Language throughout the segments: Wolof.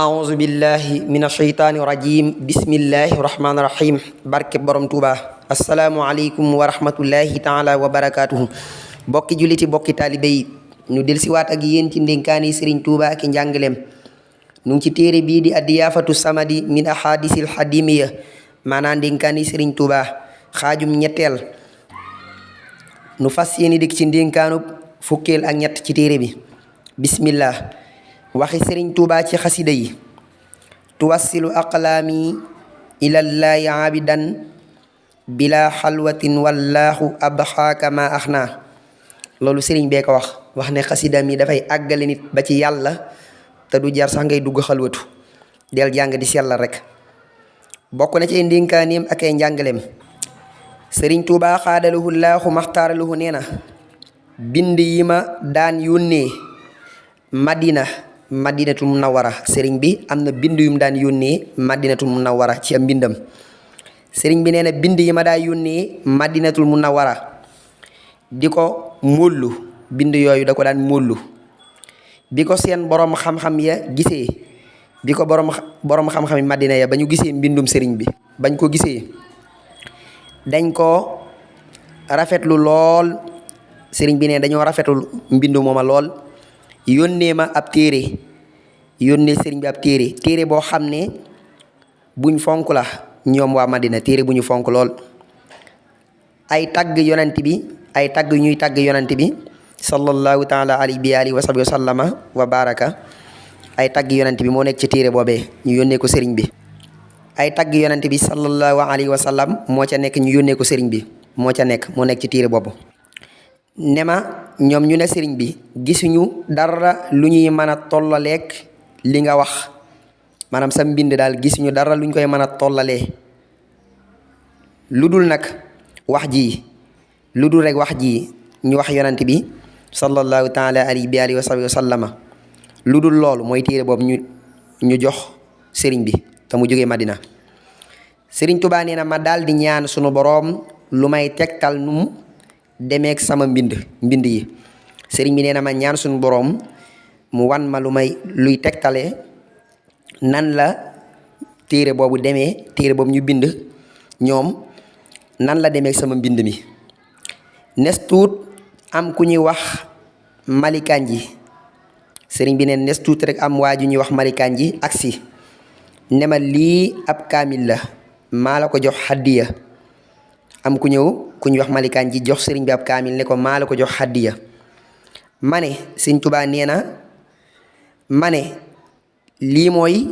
auzu billahi min asheytaani rajim bismillahi rahmaani rahim barke borom Tuuba asalaamualeykum wa rahmatullahi taala wa barakaatuhu bokki julliti bokki taalibe yi ñu del siwaat ak yéen ci ndénkaani Sëriñ Tuuba ak njàngaleem ñu ngi ci téere bii di addiyaafatu samadi min ahadisil xadimiya maanaam ndénkaani Sëriñ Tuuba xaajum ñetteel nu fas yéeni dikk ci ndénkaanub fukkeel ak ñett ci téere bi bismillah waxi Sëriñ Tuuba ci xasida yi tuwassilu aqlaami ilallaahi abidan bila xalwatin wallaahu abxaaka ma axnaa loolu sëriñ bee ko wax ne xasida mi dafay àggale nit ba ci yàlla te du jar sax ngay dugg xalwatu del jàng di sellal rek bokk na ci ay ndénkaaneem ak ay njàngaleem Sëriñ Tuuba xaadalahu laahu maxtaaralahu nee na bind yi ma daan yónnee madinatul munawwara sëriñ bi am na bind yu mu daan yónnee madinatul munawwara ci am mbindam sëriñ bi nee na bind yi ma daa yónnee madinatul munawwara di ko móollu bind yooyu da ko daan móollu bi ko seen boroom xam-xam ya gisee bi ko boroom xam-xam yi madina ya ba ñu gisee mbindum sëriñ bi bañ ko gisee dañ ko rafetlu lool sëriñ bi ne dañoo rafetlu mbindu mooma lool yónnee ma ab téere yónnee sëriñ bi ab téere boo xam ne buñ fonk la ñoom waa Madina téere bu ñu fonk lool ay tagg yonent bi ay tagg ñuy tagg yonent bi sallallahu taala alayhi bi alihi wa sahbihi wa sallama wa baraka ay tagg yonent bi moo nekk ci téere boobee ñu yónnee ko sëriñ bi ay tagg yonent bi sallallahu alayhi wa sallam moo ca nekk ñu yónnee ko sëriñ bi moo nekk ci téere boobu ne ma ñoom ñu ne sëriñ bi gisuñu dara lu ñuy mën a tollaleeg li nga wax maanaam sa mbind daal gisuñu dara lu ñu koy mën a tollalee lu dul nag wax ji lu dul rek wax ji ñu wax yonent bi sallallahu taala alayhi bi alihi wa sahbihi wa sallama lu dul loolu mooy téere boobu ñu jox sëriñ bi te mu jógee Madina Sëriñ Tuubaa nee na ma daal di ñaan sunu boroom lu may tegtal num demeek sama mbind yi sëriñ bi nee na ma ñaan suñu boroom mu wan ma luy tegtale nan la téere boobu demee téere boobu ñu bind ñoom nan la demeek sama mbind mi nes tuut am ku ñuy wax Malikanji sëriñ bi neen nes tuut rek am waa ju ñuy wax Malikanji aksi ne ma lii ab kaamil la maa la ko jox haddiya am ku ñuy wax Malikaan ji jox sëriñ bi ab kaamil ne ko maa la ko jox xaddiya ma ne Sëriñ Tuubaa nee na ma ne lii mooy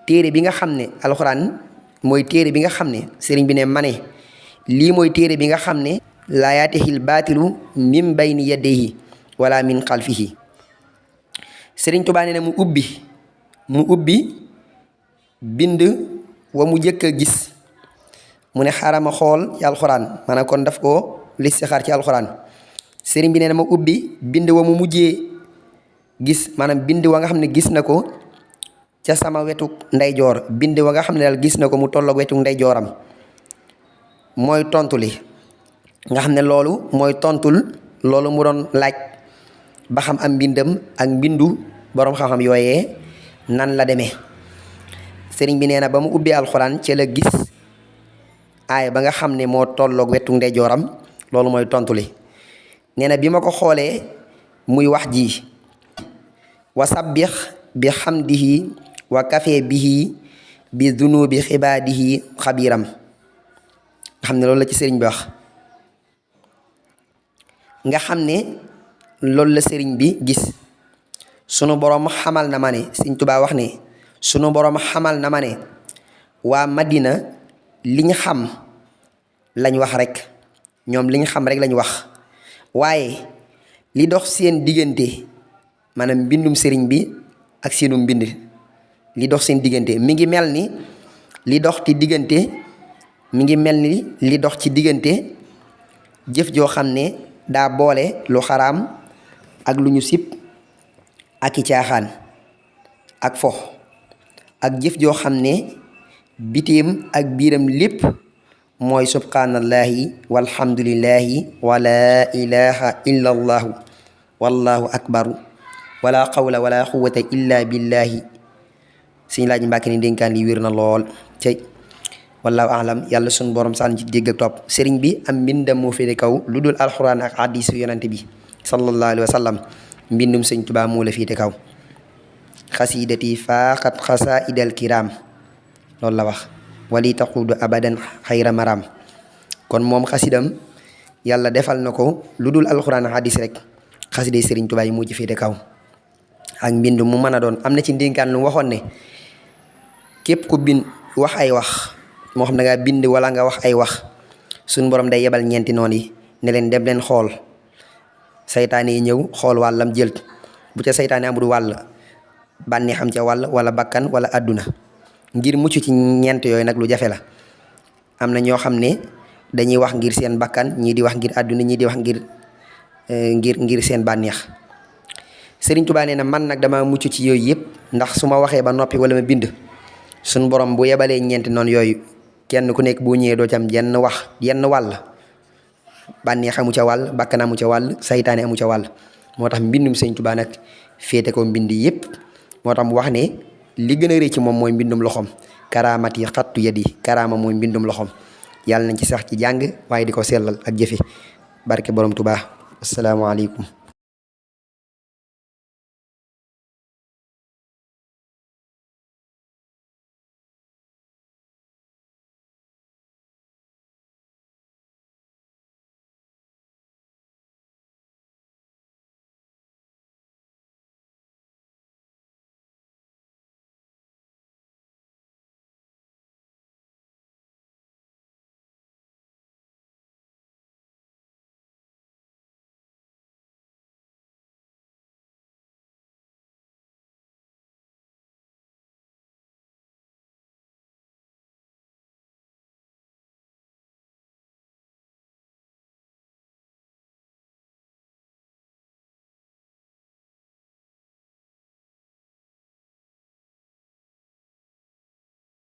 téere bi nga xam ne alxuraan mooy téere bi nga xam ne sëriñ bi ne ma ne lii mooy téere bi nga xam ne laa yaatihil baatilu min bayni yadayhi wala min xalfihi Sëriñ Tuubaa nee na mu ubbi bind wa mu jëkk a gis mu ne xarama xool ci alxuraan maanaam kon daf ko listixaar ci alxuraan sëriñ bi nee na ma ubbi bind wa mu mujjee gis maanaam bind wa nga xam ne gis na ko ca sama wetu ndeyjoor bind wa nga xam ne daal gis na ko mu tolloog wetu ndeyjooram mooy tontu li nga xam ne loolu mooy tontul loolu mu doon laaj ba xam am mbindam ak mbindu boroom xam-xam yooyee nan la demee sëriñ bi nee na ba mu ubbee alxuraan ca la gis aaya ba nga xam ne moo tolloog wetu ndeyjooram loolu mooy tontu li nee na bi ma ko xoolee muy wax ji wa sabbix bi xamdihi wa kafe bihi bi dunubi xibaadihi xabiiram nga xam ne loolu la ci sëriñ bi wax nga xam ne loolu la sëriñ bi gis sunu boroom xamal na ma ne Sëriñ Tuubaa wax ne sunu boroom xamal na ma ne waa Madina liñ xam lañ wax rek ñoom liñ xam rek lañ wax waaye li dox seen diggante maanaam mbindum sëriñ bi ak seenu mbind li dox seen diggante mi ngi mel ni li dox ci diggante jëf joo xam ne daa boole lu xaraam ak lu ñu sib ak i caaxaan ak fo ak jëf joo xam ne bitéem ak biiram lépp mooy subhaanallahi walhamdulillahi wala ilaha illa allahu wallahu akbaru wala qawla wala quwwata illa billahi suñu laaj Mbàkke ni dénkaan li wér na lool cey wallaahu alam yàlla suñu borom sànni ci dégg ak topp. sëriñ bi am mbindam moo féete kaw lu dul alxuraan ak hadiis yonante bi sallallahu alayhi wa sallam mbindum sëñ Tuubaa moo la féete kaw. xasiidati faaxat xasaidal kiram loolu la wax wali taquudu abadan xayra maram. kon moom xasidam yàlla defal na ko lu dul alxuraan ak hadiis rek xaside sëriñ Tuubaa yi moo ci féete kaw. ak mbind mu mën a doon am na ci ndénkaan lu waxoon ne képp ku bind wax ay wax moo xam da ngaa bind wala nga wax ay wax suñ borom day yebal ñeenti noon yi ne leen dem leen xool saytaane yi ñëw xool wàllam jël bu ca saytaane amul wàll bànnee xam ca wàll wala bakkan wala àdduna. ngir mucc ci ñeent yooyu nag lu jafe la. am na ñoo xam ne dañuy wax ngir seen bakkan ñii di wax ngir àdduna ñii di wax ngir seen bànneex. Sëriñ Tuubaa nee na man nag dama mucc ci yooyu yëpp ndax su ma waxee ba noppi wala ma bind suñ borom bu yebalee ñeenti noonu yooyu kenn ku nekk boo ñëwee doo ci am yenn wàll bànneex amu ca wàll bakkan amu ca wàll saytaane amu ca wàll. moo tax mbindum Sëriñ Tuubaa nag féete ko mbind yëpp. moo tax mu wax ne li gën a rëy ci moom mooy mbindum loxoom karaamati xattu yadi karaama mooy mbindum loxoom. yàlla nañ ci sax ci jàng waaye di ko sellal ak jëfe barke borom Tuubaa. asalaamaaleykum.